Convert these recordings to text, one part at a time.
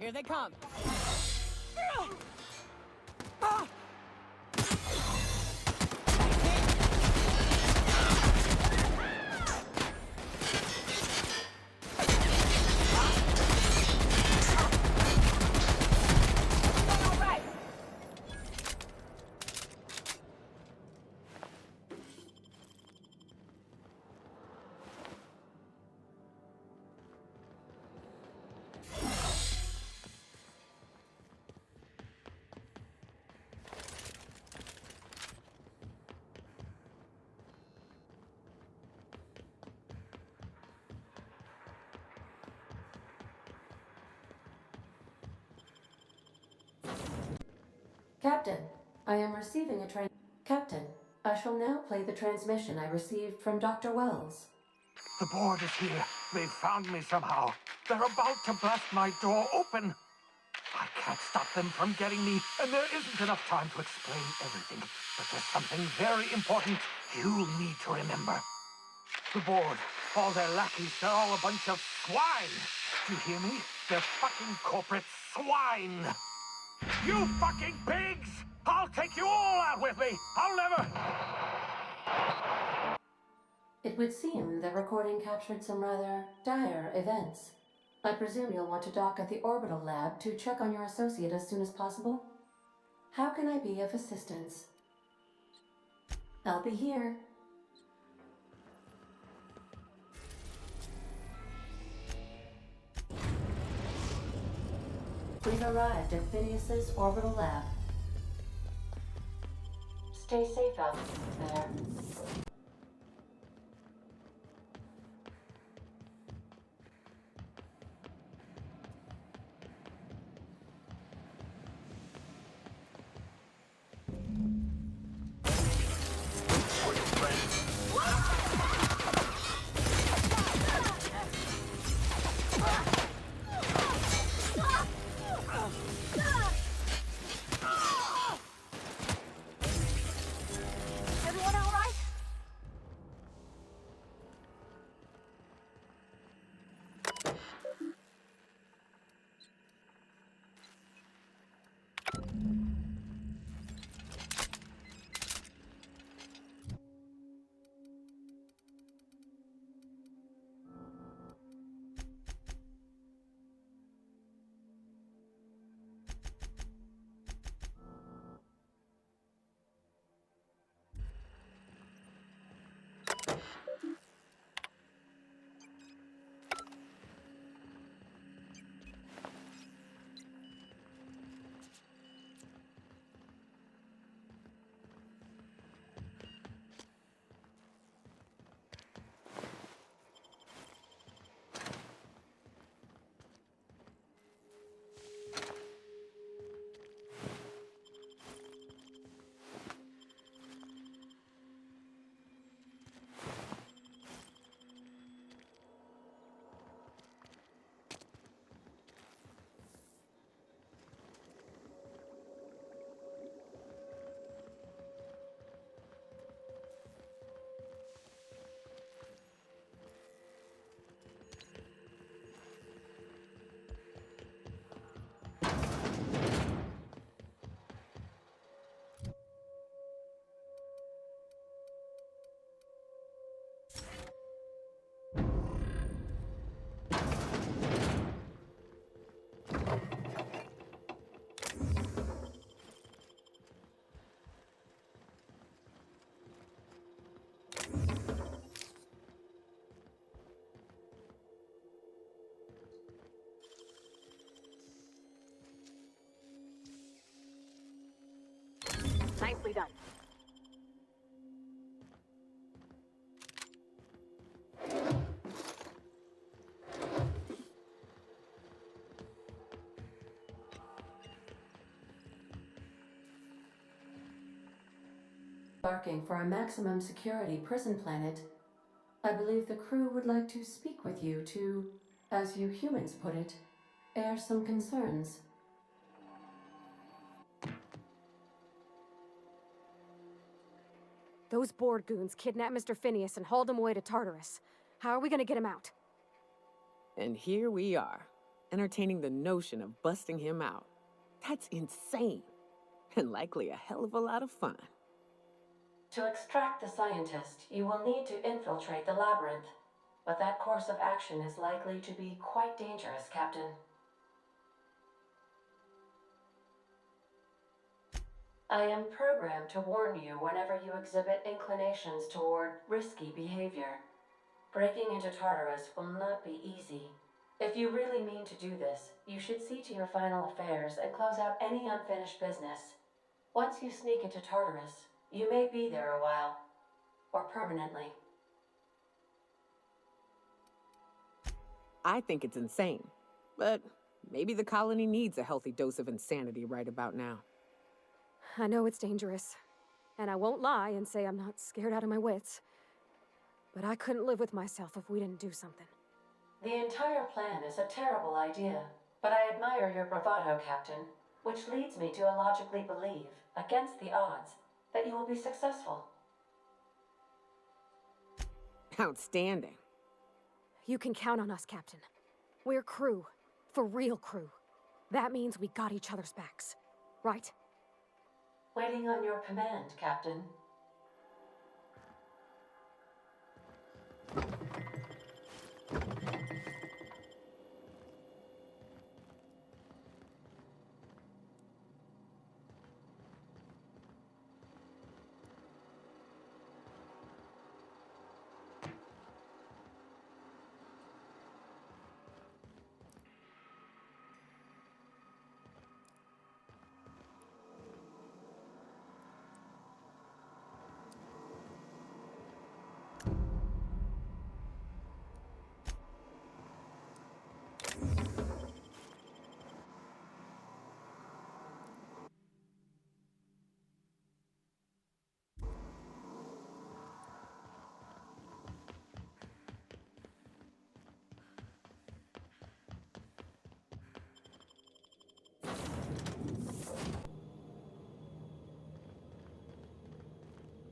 Here they come. Captain, I am receiving a Captain, I shall now play the transmission I received from Dr. Wells. The board is here. They've found me somehow. They're about to blast my door open. I can't stop them from getting me, and there isn't enough time to explain everything. But there's something very important you need to remember. The board, all their lackeys, they're all a bunch of swine. Do you hear me? They're fucking corporate swine. You fucking pigs! I'll take you all out with me! I'll never... It would seem the recording captured some rather dire events. I presume you'll want to dock at the orbital lab to check on your associate as soon as possible? How can I be of assistance? I'll be here. We've arrived at Phineas's orbital lab. Stay safe out there. Everyone all right? Nicely done. Barking for a maximum security prison planet. I believe the crew would like to speak with you to, as you humans put it, air some concerns. Those board goons kidnapped Mr. Phineas and hauled him away to Tartarus. How are we gonna get him out? And here we are. entertaining the notion of busting him out. That's insane. And likely a hell of a lot of fun. To extract the scientist, you will need to infiltrate the labyrinth. But that course of action is likely to be quite dangerous, Captain. I am programmed to warn you whenever you exhibit inclinations toward risky behavior. Breaking into Tartarus will not be easy. If you really mean to do this, you should see to your final affairs and close out any unfinished business. Once you sneak into Tartarus, you may be there a while. Or permanently. I think it's insane. But maybe the colony needs a healthy dose of insanity right about now. I know it's dangerous. And I won't lie and say I'm not scared out of my wits. But I couldn't live with myself if we didn't do something. The entire plan is a terrible idea, but I admire your bravado, Captain, which leads me to illogically believe, against the odds, that you will be successful. Outstanding. You can count on us, Captain. We're crew. For real crew. That means we got each other's backs. Right? Waiting on your command, Captain.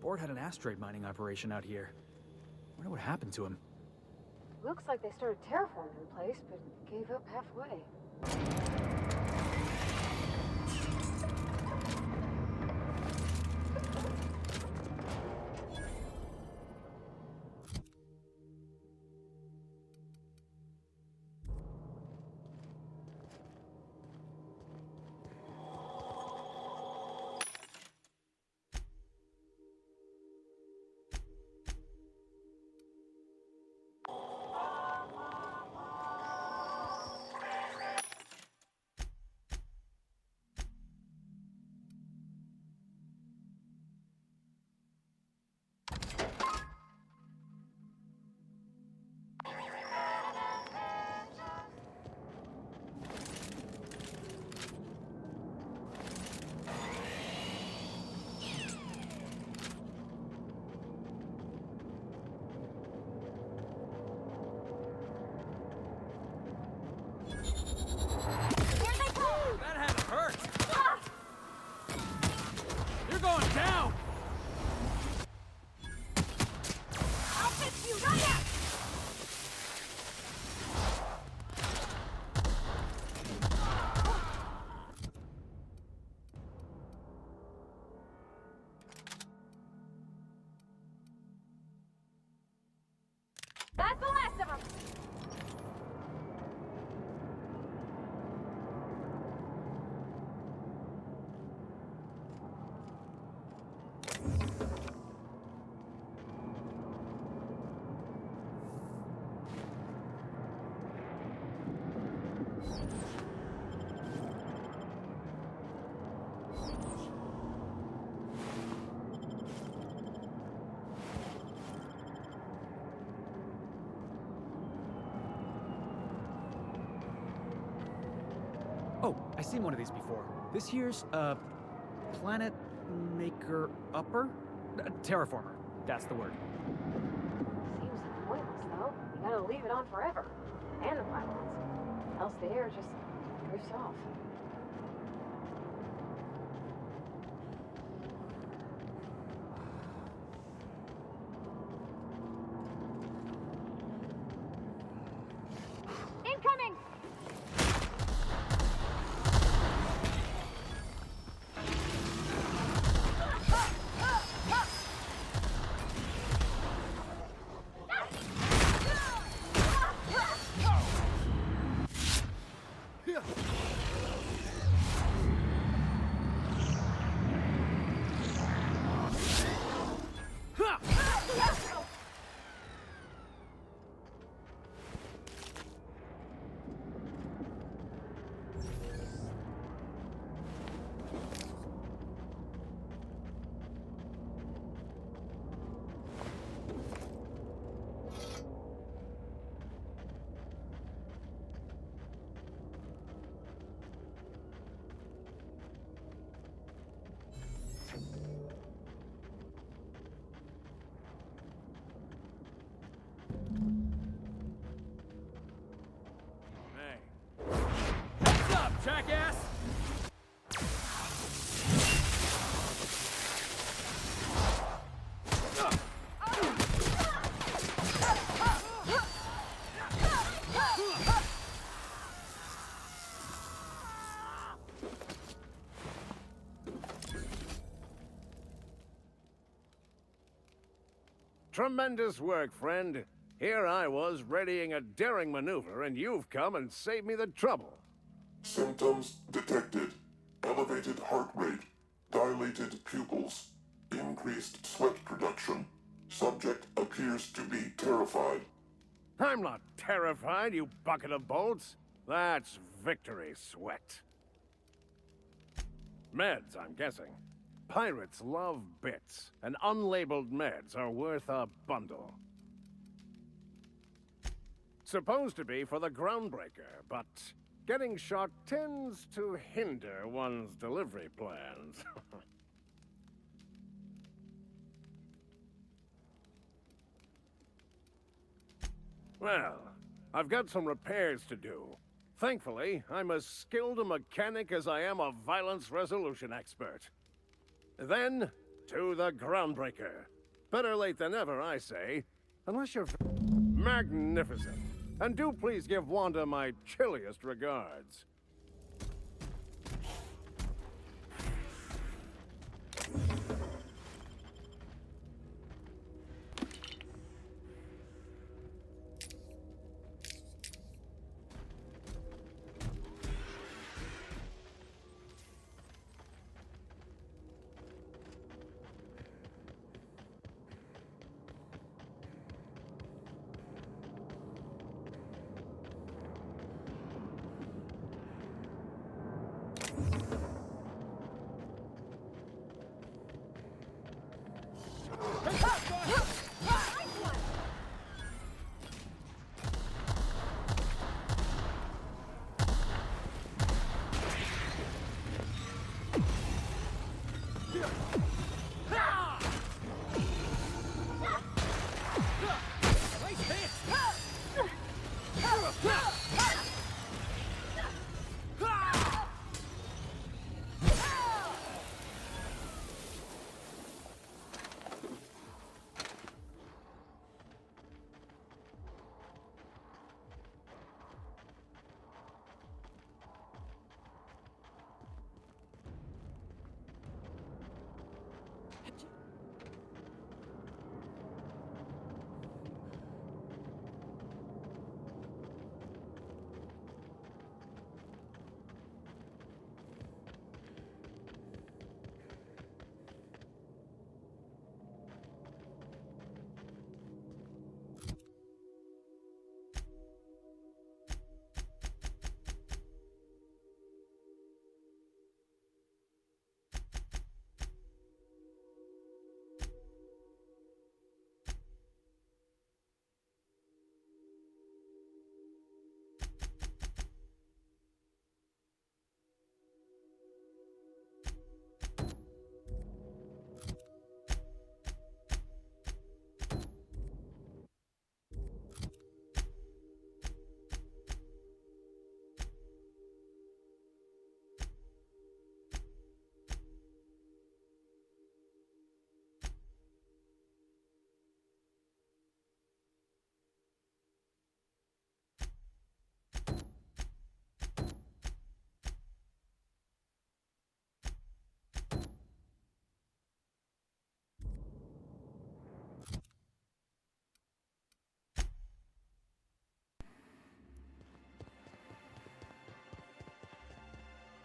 Bord had an asteroid mining operation out here. Wonder what happened to him. Looks like they started terraforming the place, but gave up halfway. That had to hurt! You're going down! I'll fix you right now! That's the last of them! Oh, I've seen one of these before. This here's, Planet Maker Upper? Terraformer. That's the word. Seems pointless, though. You gotta leave it on forever. And the pylons. Else the air just drifts off. Incoming! Tremendous work, friend. Here I was readying a daring maneuver, and you've come and saved me the trouble. Symptoms detected. Elevated heart rate, dilated pupils, increased sweat production. Subject appears to be terrified. I'm not terrified, you bucket of bolts. That's victory sweat. Meds, I'm guessing. Pirates love bits, and unlabeled meds are worth a bundle. Supposed to be for the Groundbreaker, but getting shot tends to hinder one's delivery plans. Well, I've got some repairs to do. Thankfully, I'm as skilled a mechanic as I am a violence resolution expert. Then, to the Groundbreaker. Better late than never, I say. Unless you're magnificent. And do please give Wanda my chilliest regards.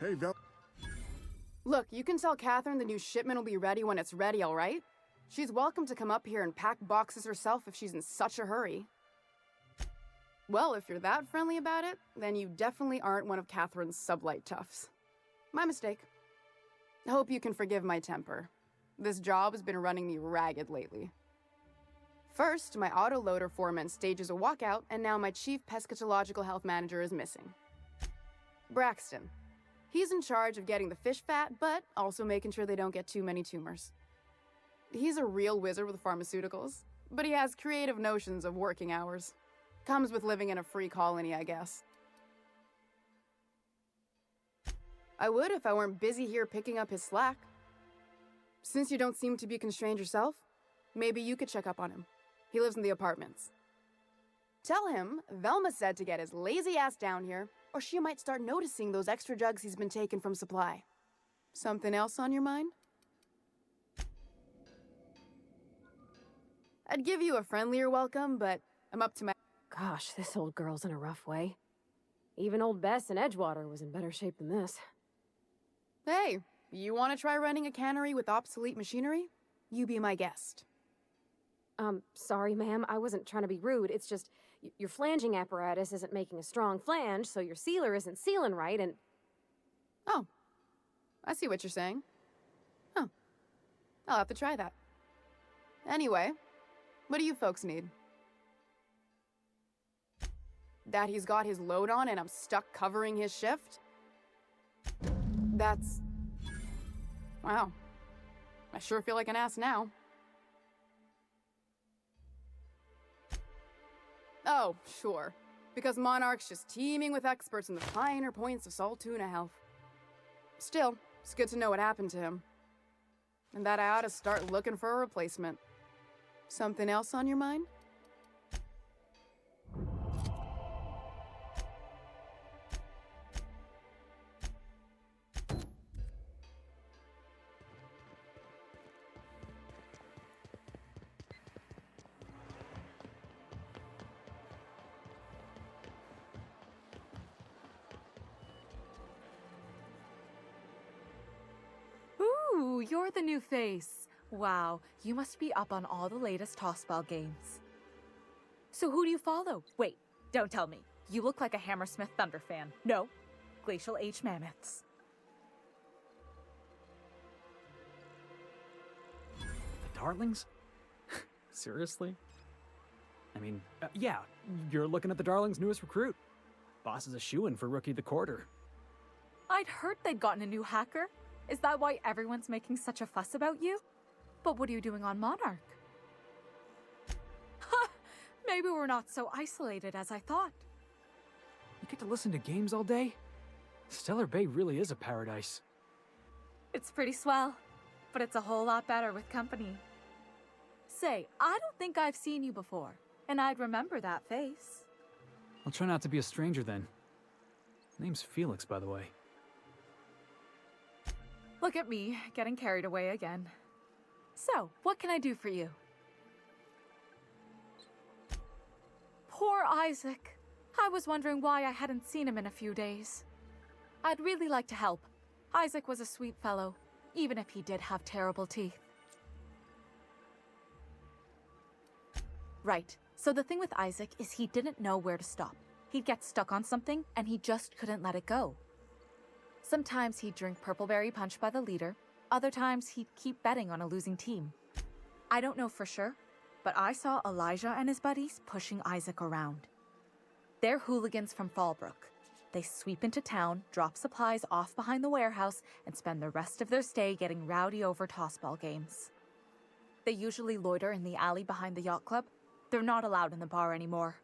Hey, Val. Look, you can tell Catherine the new shipment will be ready when it's ready, all right? She's welcome to come up here and pack boxes herself if she's in such a hurry. Well, if you're that friendly about it, then you definitely aren't one of Catherine's sublight toughs. My mistake. I hope you can forgive my temper. This job has been running me ragged lately. First, my autoloader foreman stages a walkout, and now my chief pescatological health manager is missing. Braxton. He's in charge of getting the fish fat, but also making sure they don't get too many tumors. He's a real wizard with pharmaceuticals, but he has creative notions of working hours. Comes with living in a free colony, I guess. I would if I weren't busy here picking up his slack. Since you don't seem to be constrained yourself, maybe you could check up on him. He lives in the apartments. Tell him Velma said to get his lazy ass down here, or she might start noticing those extra drugs he's been taking from supply. Something else on your mind? I'd give you a friendlier welcome, but I'm up to my... Gosh, this old girl's in a rough way. Even old Bess in Edgewater was in better shape than this. Hey, you want to try running a cannery with obsolete machinery? You be my guest. Sorry, ma'am. I wasn't trying to be rude. It's just, your flanging apparatus isn't making a strong flange, so your sealer isn't sealing right, and... Oh, I see what you're saying. Huh. I'll have to try that. Anyway, what do you folks need? That he's got his load on and I'm stuck covering his shift? That's... Wow. I sure feel like an ass now. Oh, sure. Because Monarch's just teeming with experts in the finer points of salt tuna health. Still, it's good to know what happened to him. And that I ought to start looking for a replacement. Something else on your mind? Ooh, you're the new face. Wow, you must be up on all the latest tossball games. So who do you follow? Wait, don't tell me. You look like a Hammersmith Thunder fan. No, Glacial H Mammoths. The Darlings? Seriously? I mean, yeah, you're looking at the Darlings' newest recruit. Boss is a shoo-in for Rookie of the Quarter. I'd heard they'd gotten a new hacker. Is that why everyone's making such a fuss about you? But what are you doing on Monarch? Ha! Maybe we're not so isolated as I thought. You get to listen to games all day? Stellar Bay really is a paradise. It's pretty swell, but it's a whole lot better with company. Say, I don't think I've seen you before, and I'd remember that face. I'll try not to be a stranger then. Name's Felix, by the way. Look at me, getting carried away again. So, what can I do for you? Poor Isaac. I was wondering why I hadn't seen him in a few days. I'd really like to help. Isaac was a sweet fellow, even if he did have terrible teeth. Right. So the thing with Isaac is he didn't know where to stop. He'd get stuck on something, and he just couldn't let it go. Sometimes he'd drink Purpleberry Punch by the liter. Other times he'd keep betting on a losing team. I don't know for sure, but I saw Elijah and his buddies pushing Isaac around. They're hooligans from Fallbrook. They sweep into town, drop supplies off behind the warehouse, and spend the rest of their stay getting rowdy over tossball games. They usually loiter in the alley behind the yacht club. They're not allowed in the bar anymore.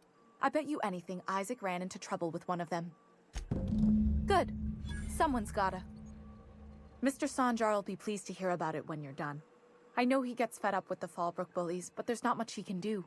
I bet you anything Isaac ran into trouble with one of them. Good. Someone's gotta. Mr. Sanjar will be pleased to hear about it when you're done. I know he gets fed up with the Fallbrook bullies, but there's not much he can do.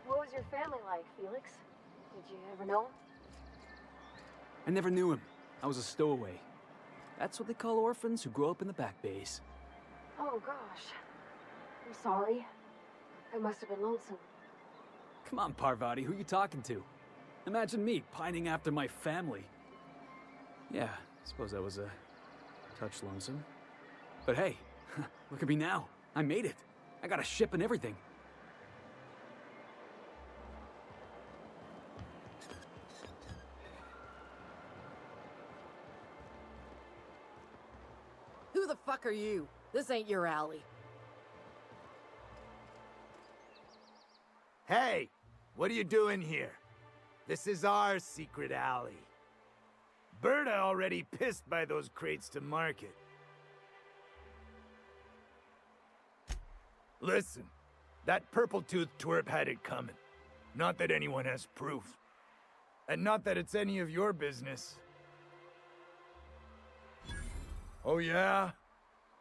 What was your family like, Felix? Did you ever know him? I never knew him. I was a stowaway. That's what they call orphans who grow up in the back bays. Oh, gosh. I'm sorry. I must have been lonesome. Come on, Parvati, who you talking to? Imagine me pining after my family. Yeah, I suppose that was a touch lonesome. But hey, look at me now. I made it. I got a ship and everything. Who the fuck are you? This ain't your alley. Hey, what are you doing here? This is our secret alley. Berta already pissed by those crates to market. Listen, that purple-toothed twerp had it coming. Not that anyone has proof. And not that it's any of your business. Oh yeah?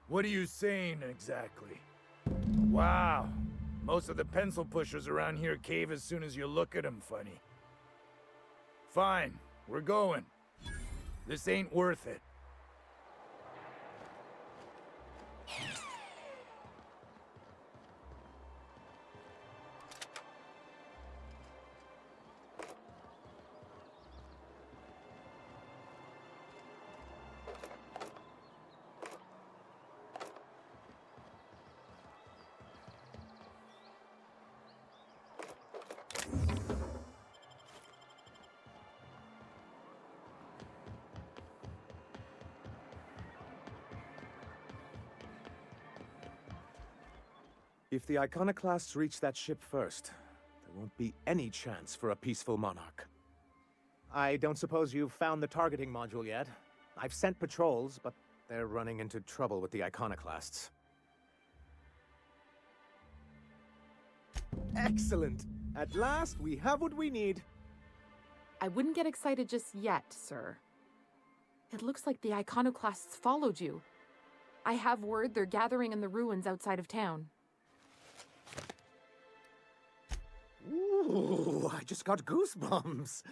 What are you saying exactly? Wow. Most of the pencil pushers around here cave as soon as you look at them funny. Fine, we're going. This ain't worth it. If the Iconoclasts reach that ship first, there won't be any chance for a peaceful monarch. I don't suppose you've found the targeting module yet. I've sent patrols, but they're running into trouble with the Iconoclasts. Excellent! At last, we have what we need. I wouldn't get excited just yet, sir. It looks like the Iconoclasts followed you. I have word they're gathering in the ruins outside of town. Ooh, I just got goosebumps.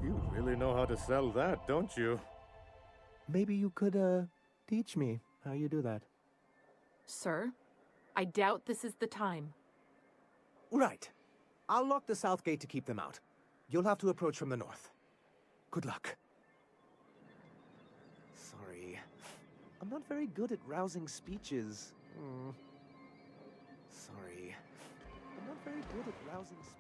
You really know how to sell that, don't you? Maybe you could, teach me how you do that. Sir, I doubt this is the time. Right. I'll lock the south gate to keep them out. You'll have to approach from the north. Good luck. Sorry. I'm not very good at rousing speeches. Sorry. I'm not very good at rousing speeches.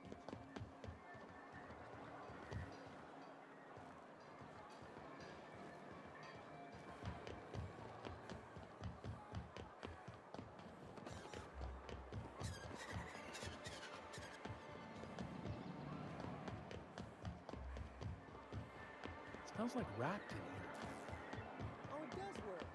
Smells like rat in here. Oh, it does work.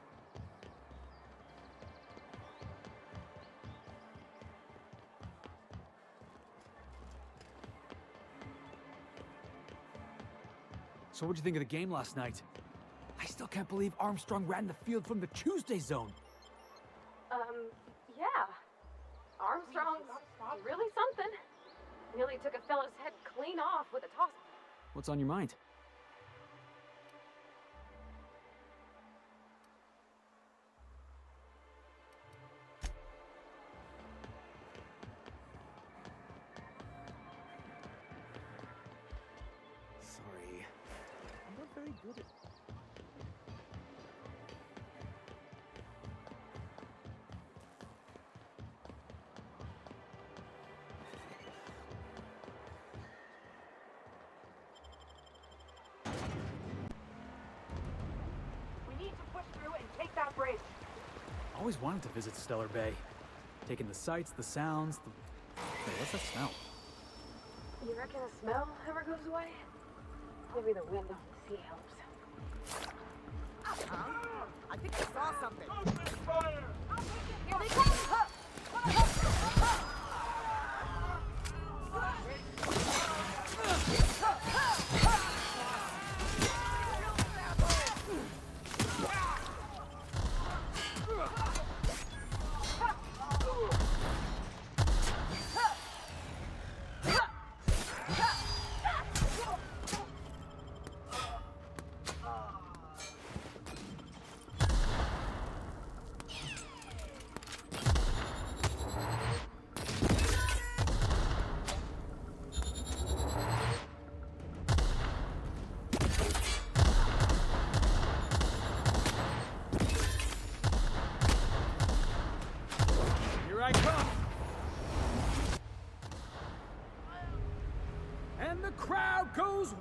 So what'd you think of the game last night? I still can't believe Armstrong ran the field from the Tuesday zone. Yeah. Armstrong's really something. Nearly took a fellow's head clean off with a toss. What's on your mind? Sorry. I'm not very good at... We need to push through and take that bridge. Always wanted to visit Stellar Bay. Taking the sights, the sounds, the... Hey, what's that smell? You reckon the smell ever goes away? Maybe the wind on the sea helps. I think I saw something. Here they come! Here I come! And the crowd goes...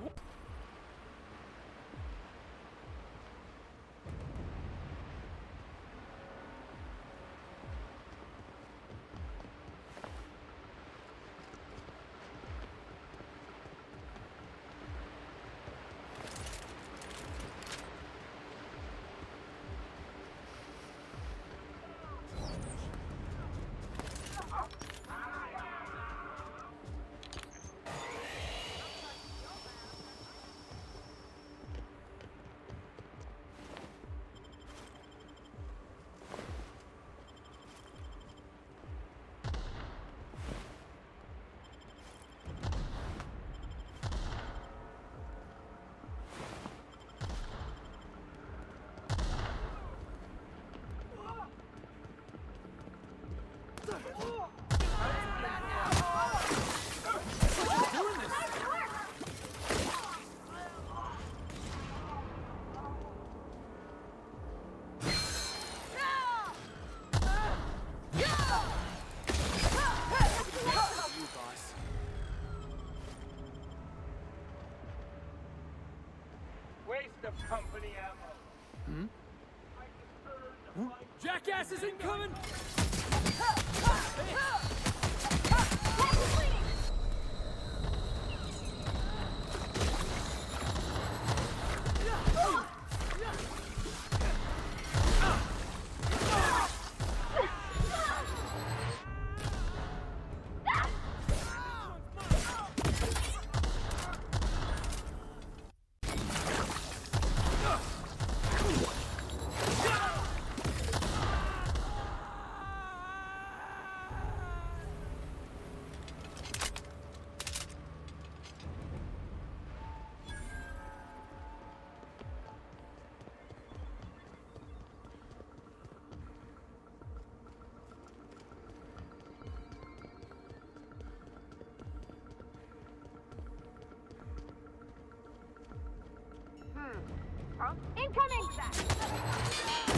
of company ammo. Jackass is incoming! Incoming!